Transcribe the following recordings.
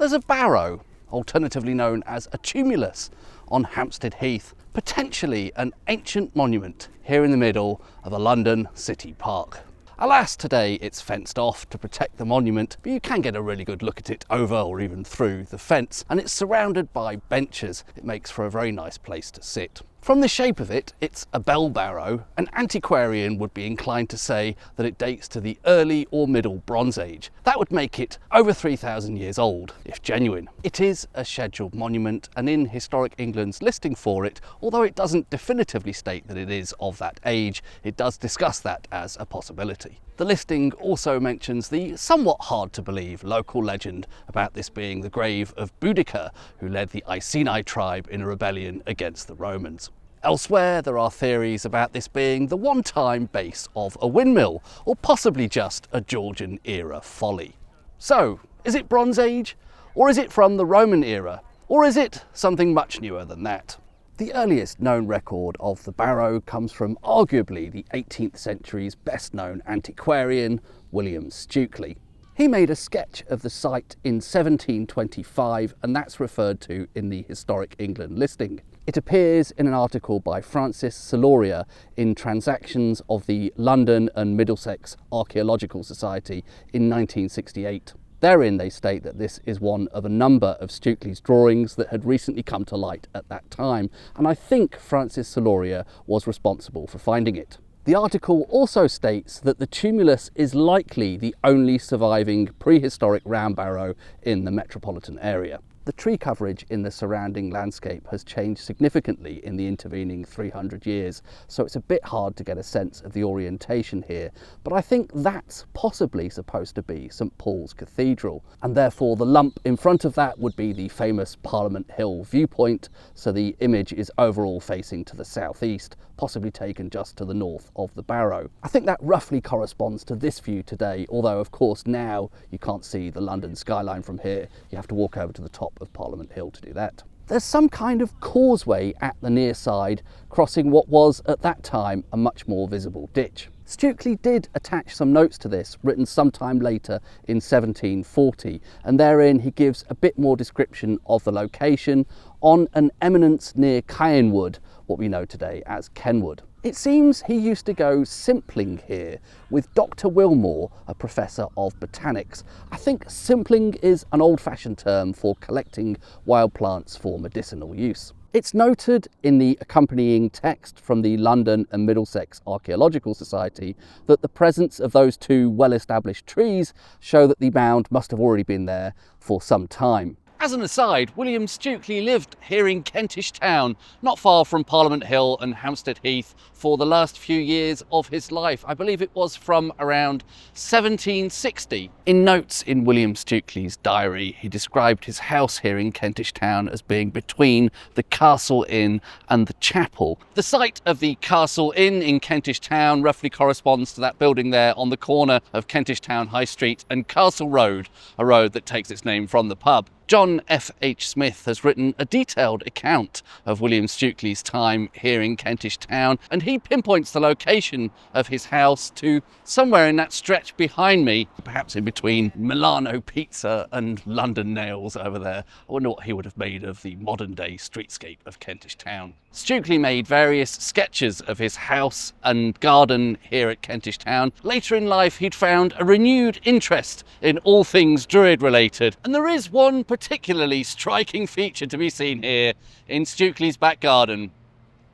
there's a barrow, alternatively known as a tumulus, on Hampstead Heath, potentially an ancient monument here in the middle of a London city park. Alas, today it's fenced off to protect the monument, but you can get a really good look at it over or even through the fence, and it's surrounded by benches. It makes for a very nice place to sit. From the shape of it, it's a bell barrow. An antiquarian would be inclined to say that it dates to the early or middle Bronze Age. That would make it over 3,000 years old, if genuine. It is a scheduled monument, and in Historic England's listing for it, although it doesn't definitively state that it is of that age, it does discuss that as a possibility. The listing also mentions the somewhat hard to believe local legend about this being the grave of Boudica, who led the Iceni tribe in a rebellion against the Romans. Elsewhere, there are theories about this being the one-time base of a windmill, or possibly just a Georgian-era folly. So, is it Bronze Age? Or is it from the Roman era? Or is it something much newer than that? The earliest known record of the barrow comes from arguably the 18th century's best-known antiquarian, William Stukeley. He made a sketch of the site in 1725, and that's referred to in the Historic England listing. It appears in an article by Francis Celoria in Transactions of the London and Middlesex Archaeological Society in 1968. Therein they state that this is one of a number of Stukeley's drawings that had recently come to light at that time, and I think Francis Celoria was responsible for finding it. The article also states that the tumulus is likely the only surviving prehistoric round barrow in the metropolitan area. The tree coverage in the surrounding landscape has changed significantly in the intervening 300 years, so it's a bit hard to get a sense of the orientation here, but I think that's possibly supposed to be St Paul's Cathedral, and therefore the lump in front of that would be the famous Parliament Hill viewpoint, so the image is overall facing to the southeast, possibly taken just to the north of the barrow. I think that roughly corresponds to this view today, although of course now you can't see the London skyline from here. You have to walk over to the top of Parliament Hill to do that. There's some kind of causeway at the near side crossing what was at that time a much more visible ditch. Stukeley did attach some notes to this, written sometime later in 1740, and therein he gives a bit more description of the location on an eminence near Caenwood, what we know today as Kenwood. It seems he used to go simpling here with Dr. Wilmore, a professor of botanics. I think simpling is an old-fashioned term for collecting wild plants for medicinal use. It's noted in the accompanying text from the London and Middlesex Archaeological Society that the presence of those two well-established trees show that the mound must have already been there for some time. As an aside, William Stukeley lived here in Kentish Town, not far from Parliament Hill and Hampstead Heath, for the last few years of his life. I believe it was from around 1760. In notes in William Stukeley's diary, he described his house here in Kentish Town as being between the Castle Inn and the chapel. The site of the Castle Inn in Kentish Town roughly corresponds to that building there on the corner of Kentish Town High Street and Castle Road, a road that takes its name from the pub. John F.H. Smith has written a detailed account of William Stukeley's time here in Kentish Town, and he pinpoints the location of his house to somewhere in that stretch behind me, perhaps in between Milano pizza and London nails over there. I wonder what he would have made of the modern day streetscape of Kentish Town. Stukeley made various sketches of his house and garden here at Kentish Town. Later in life, he'd found a renewed interest in all things Druid related, and there is one particularly striking feature to be seen here in Stukeley's back garden: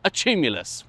a tumulus.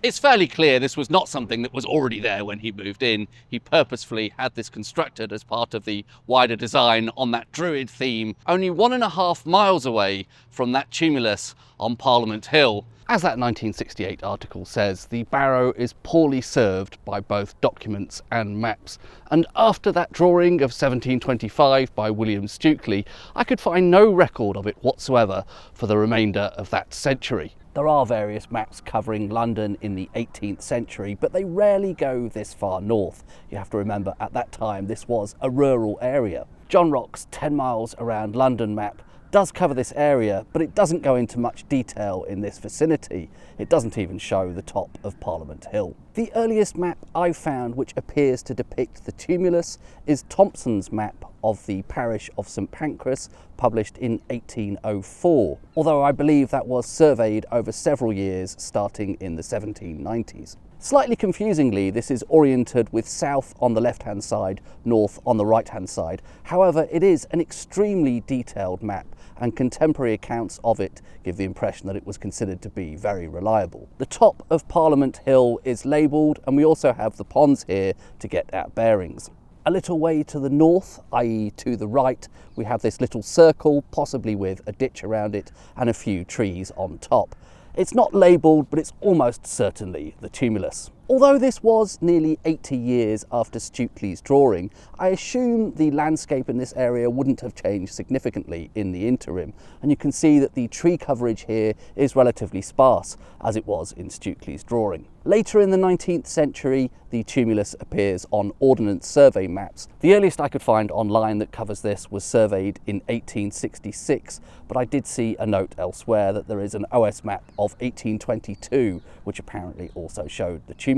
It's fairly clear this was not something that was already there when he moved in. He purposefully had this constructed as part of the wider design on that Druid theme, only 1.5 miles away from that tumulus on Parliament Hill. As that 1968 article says, the barrow is poorly served by both documents and maps, and after that drawing of 1725 by William Stukeley, I could find no record of it whatsoever for the remainder of that century. There are various maps covering London in the 18th century, but they rarely go this far north. You have to remember, at that time this was a rural area. John Rock's 10 miles around London map does cover this area, but it doesn't go into much detail in this vicinity. It doesn't even show the top of Parliament Hill. The earliest map I've found which appears to depict the tumulus is Thompson's map of the parish of St Pancras, published in 1804, although I believe that was surveyed over several years starting in the 1790s. Slightly confusingly, this is oriented with south on the left-hand side, north on the right-hand side. However, it is an extremely detailed map, and contemporary accounts of it give the impression that it was considered to be very reliable. The top of Parliament Hill is labelled, and we also have the ponds here to get our bearings. A little way to the north, i.e. to the right, we have this little circle, possibly with a ditch around it and a few trees on top. It's not labelled, but it's almost certainly the tumulus. Although this was nearly 80 years after Stukeley's drawing, I assume the landscape in this area wouldn't have changed significantly in the interim, and you can see that the tree coverage here is relatively sparse, as it was in Stukeley's drawing. Later in the 19th century, the tumulus appears on ordnance survey maps. The earliest I could find online that covers this was surveyed in 1866, but I did see a note elsewhere that there is an OS map of 1822, which apparently also showed the tumulus.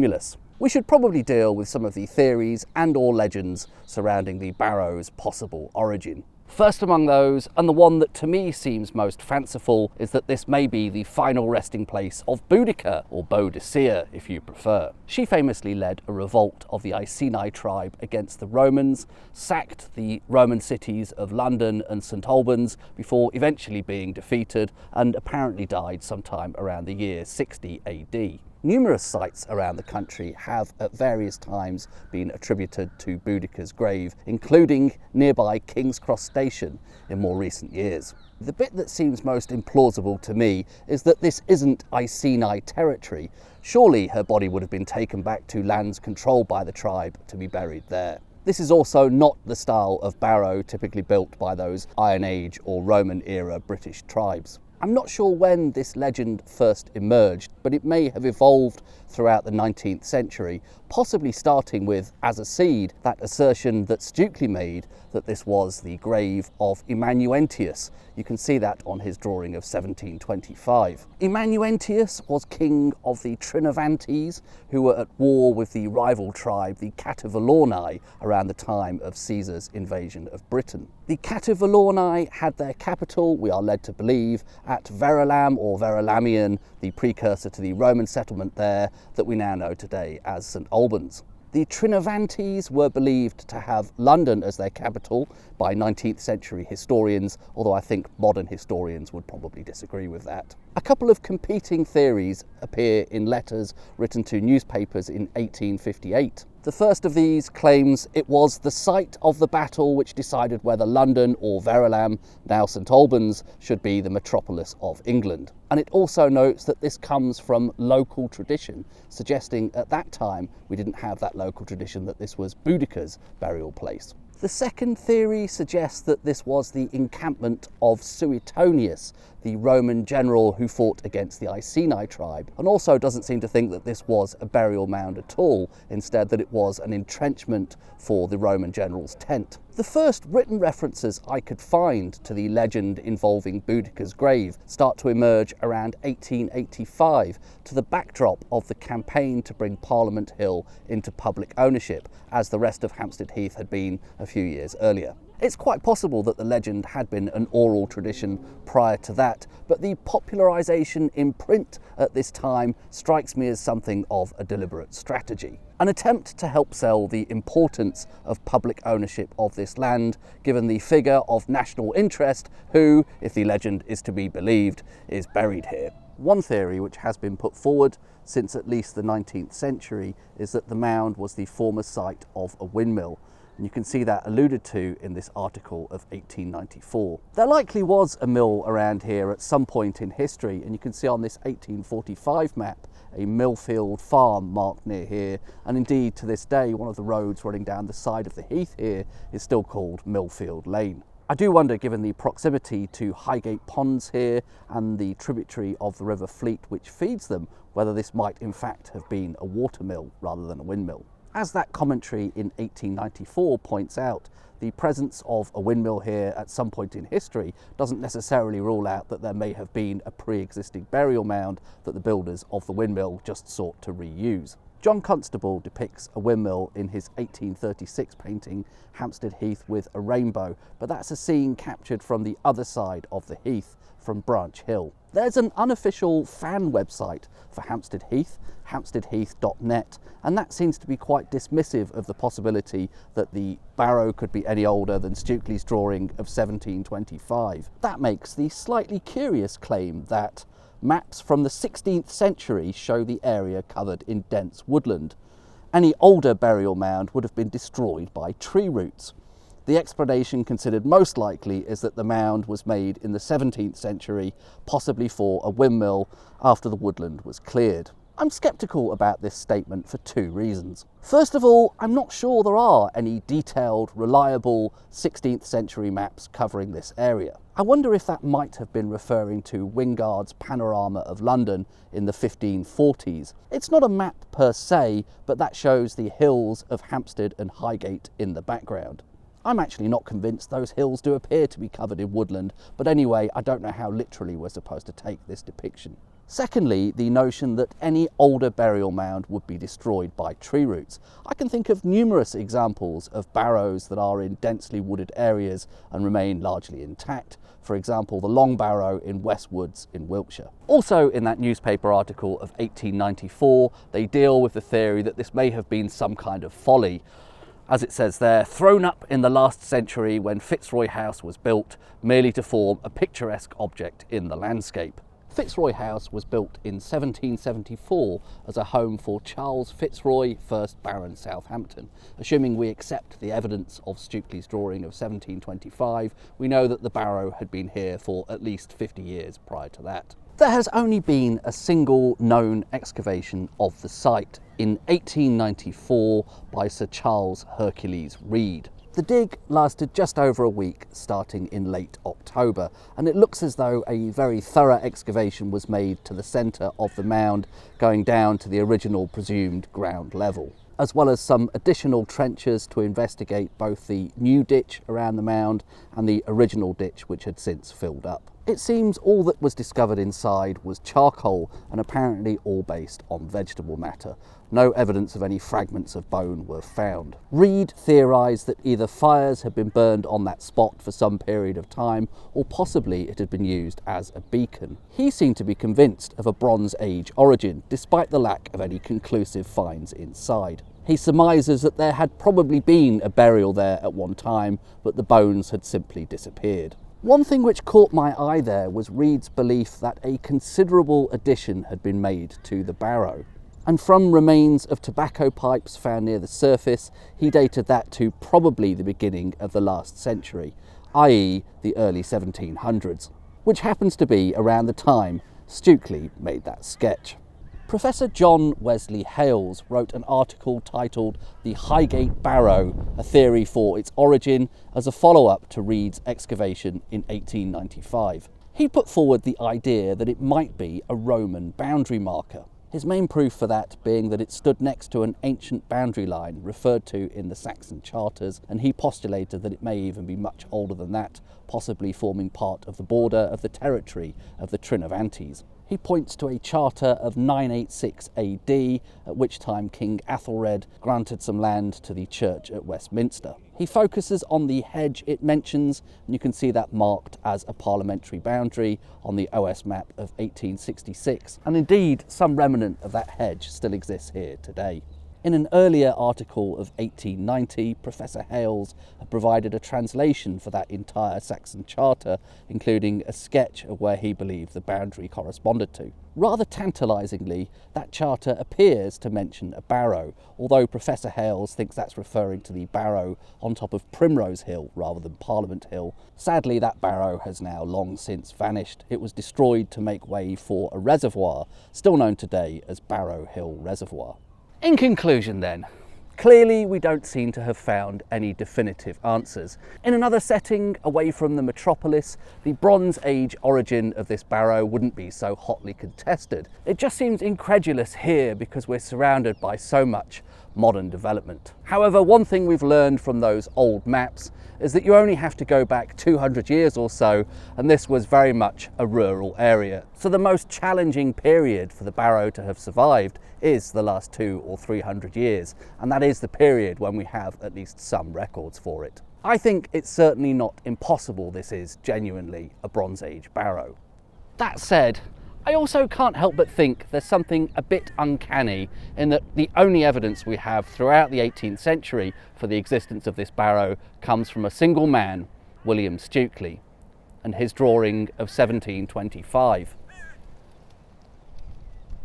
We should probably deal with some of the theories and/or legends surrounding the Barrow's possible origin. First among those, and the one that to me seems most fanciful, is that this may be the final resting place of Boudica, or Boudica if you prefer. She famously led a revolt of the Iceni tribe against the Romans, sacked the Roman cities of London and St Albans before eventually being defeated, and apparently died sometime around the year 60 AD. Numerous sites around the country have at various times been attributed to Boudica's grave, including nearby King's Cross Station in more recent years. The bit that seems most implausible to me is that this isn't Iceni territory. Surely her body would have been taken back to lands controlled by the tribe to be buried there. This is also not the style of barrow typically built by those Iron Age or Roman era British tribes. I'm not sure when this legend first emerged, but it may have evolved throughout the 19th century, possibly starting with, as a seed, that assertion that Stukeley made that this was the grave of Emmanuentius. You can see that on his drawing of 1725. Emmanuentius was king of the Trinovantes, who were at war with the rival tribe, the Cativalorni, around the time of Caesar's invasion of Britain. The Cativalorni had their capital, we are led to believe, at Verulam or Verulamium, the precursor to the Roman settlement there that we now know today as St Albans. The Trinovantes were believed to have London as their capital by 19th century historians, although I think modern historians would probably disagree with that. A couple of competing theories appear in letters written to newspapers in 1858. The first of these claims it was the site of the battle which decided whether London or Verulam, now St Albans, should be the metropolis of England. And it also notes that this comes from local tradition, suggesting at that time we didn't have that local tradition that this was Boudica's burial place. The second theory suggests that this was the encampment of Suetonius, the Roman general who fought against the Iceni tribe, and also doesn't seem to think that this was a burial mound at all, instead that it was an entrenchment for the Roman general's tent. The first written references I could find to the legend involving Boudica's grave start to emerge around 1885, to the backdrop of the campaign to bring Parliament Hill into public ownership, as the rest of Hampstead Heath had been a few years earlier. It's quite possible that the legend had been an oral tradition prior to that, but the popularisation in print at this time strikes me as something of a deliberate strategy. An attempt to help sell the importance of public ownership of this land, given the figure of national interest who, if the legend is to be believed, is buried here. One theory which has been put forward since at least the 19th century is that the mound was the former site of a windmill. And you can see that alluded to in this article of 1894. There likely was a mill around here at some point in history, and you can see on this 1845 map a Millfield farm marked near here, and indeed to this day one of the roads running down the side of the heath here is still called Millfield Lane. I do wonder, given the proximity to Highgate Ponds here and the tributary of the River Fleet which feeds them, whether this might in fact have been a water mill rather than a windmill. As that commentary in 1894 points out, the presence of a windmill here at some point in history doesn't necessarily rule out that there may have been a pre-existing burial mound that the builders of the windmill just sought to reuse. John Constable depicts a windmill in his 1836 painting Hampstead Heath with a rainbow, but that's a scene captured from the other side of the heath, from Branch Hill. There's an unofficial fan website for Hampstead Heath, hampsteadheath.net, and that seems to be quite dismissive of the possibility that the Barrow could be any older than Stukeley's drawing of 1725. That makes the slightly curious claim that maps from the 16th century show the area covered in dense woodland. Any older burial mound would have been destroyed by tree roots. The explanation considered most likely is that the mound was made in the 17th century, possibly for a windmill after the woodland was cleared. I'm sceptical about this statement for two reasons. First of all, I'm not sure there are any detailed, reliable 16th century maps covering this area. I wonder if that might have been referring to Wingard's panorama of London in the 1540s. It's not a map per se, but that shows the hills of Hampstead and Highgate in the background. I'm actually not convinced those hills do appear to be covered in woodland, but anyway, I don't know how literally we're supposed to take this depiction. Secondly, the notion that any older burial mound would be destroyed by tree roots. I can think of numerous examples of barrows that are in densely wooded areas and remain largely intact. For example, the Long Barrow in Westwoods in Wiltshire. Also in that newspaper article of 1894, they deal with the theory that this may have been some kind of folly. As it says there, thrown up in the last century when Fitzroy House was built, merely to form a picturesque object in the landscape. Fitzroy House was built in 1774 as a home for Charles Fitzroy, 1st Baron Southampton. Assuming we accept the evidence of Stukeley's drawing of 1725, we know that the Barrow had been here for at least 50 years prior to that. There has only been a single known excavation of the site in 1894 by Sir Charles Hercules Reed. The dig lasted just over a week, starting in late October, and it looks as though a very thorough excavation was made to the centre of the mound, going down to the original presumed ground level, as well as some additional trenches to investigate both the new ditch around the mound and the original ditch which had since filled up. It seems all that was discovered inside was charcoal, and apparently all based on vegetable matter. No evidence of any fragments of bone were found. Reed theorised that either fires had been burned on that spot for some period of time, or possibly it had been used as a beacon. He seemed to be convinced of a Bronze Age origin, despite the lack of any conclusive finds inside. He surmises that there had probably been a burial there at one time, but the bones had simply disappeared. One thing which caught my eye there was Reed's belief that a considerable addition had been made to the barrow. And from remains of tobacco pipes found near the surface, he dated that to probably the beginning of the last century, i.e. the early 1700s, which happens to be around the time Stukeley made that sketch. Professor John Wesley Hales wrote an article titled "The Highgate Barrow, a Theory for its Origin" as a follow-up to Reed's excavation in 1895. He put forward the idea that it might be a Roman boundary marker. His main proof for that being that it stood next to an ancient boundary line referred to in the Saxon Charters, and he postulated that it may even be much older than that, possibly forming part of the border of the territory of the Trinovantes. He points to a charter of 986 AD, at which time King Athelred granted some land to the church at Westminster. He focuses on the hedge it mentions, and you can see that marked as a parliamentary boundary on the OS map of 1866. And indeed, some remnant of that hedge still exists here today. In an earlier article of 1890, Professor Hales had provided a translation for that entire Saxon Charter, including a sketch of where he believed the boundary corresponded to. Rather tantalisingly, that charter appears to mention a barrow, although Professor Hales thinks that's referring to the barrow on top of Primrose Hill rather than Parliament Hill. Sadly, that barrow has now long since vanished. It was destroyed to make way for a reservoir, still known today as Barrow Hill Reservoir. In conclusion then, clearly we don't seem to have found any definitive answers. In another setting, away from the metropolis, the Bronze Age origin of this barrow wouldn't be so hotly contested. It just seems incredulous here because we're surrounded by so much modern development. However, one thing we've learned from those old maps is that you only have to go back 200 years or so, and this was very much a rural area. So the most challenging period for the Barrow to have survived is the last 200 or 300 years, and that is the period when we have at least some records for it. I think it's certainly not impossible this is genuinely a Bronze Age barrow. That said, I also can't help but think there's something a bit uncanny in that the only evidence we have throughout the 18th century for the existence of this barrow comes from a single man, William Stukeley, and his drawing of 1725.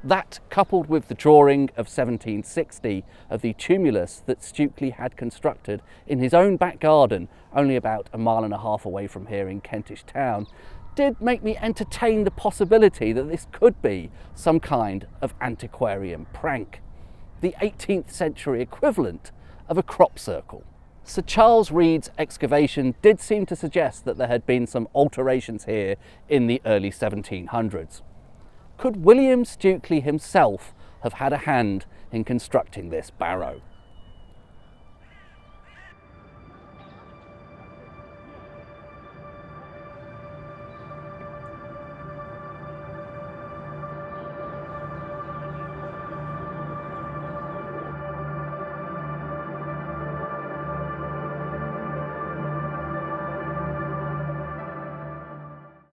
That, coupled with the drawing of 1760 of the tumulus that Stukeley had constructed in his own back garden, only about a mile and a half away from here in Kentish Town, did make me entertain the possibility that this could be some kind of antiquarian prank, the 18th century equivalent of a crop circle. Sir Charles Reade's excavation did seem to suggest that there had been some alterations here in the early 1700s. Could William Stukeley himself have had a hand in constructing this barrow?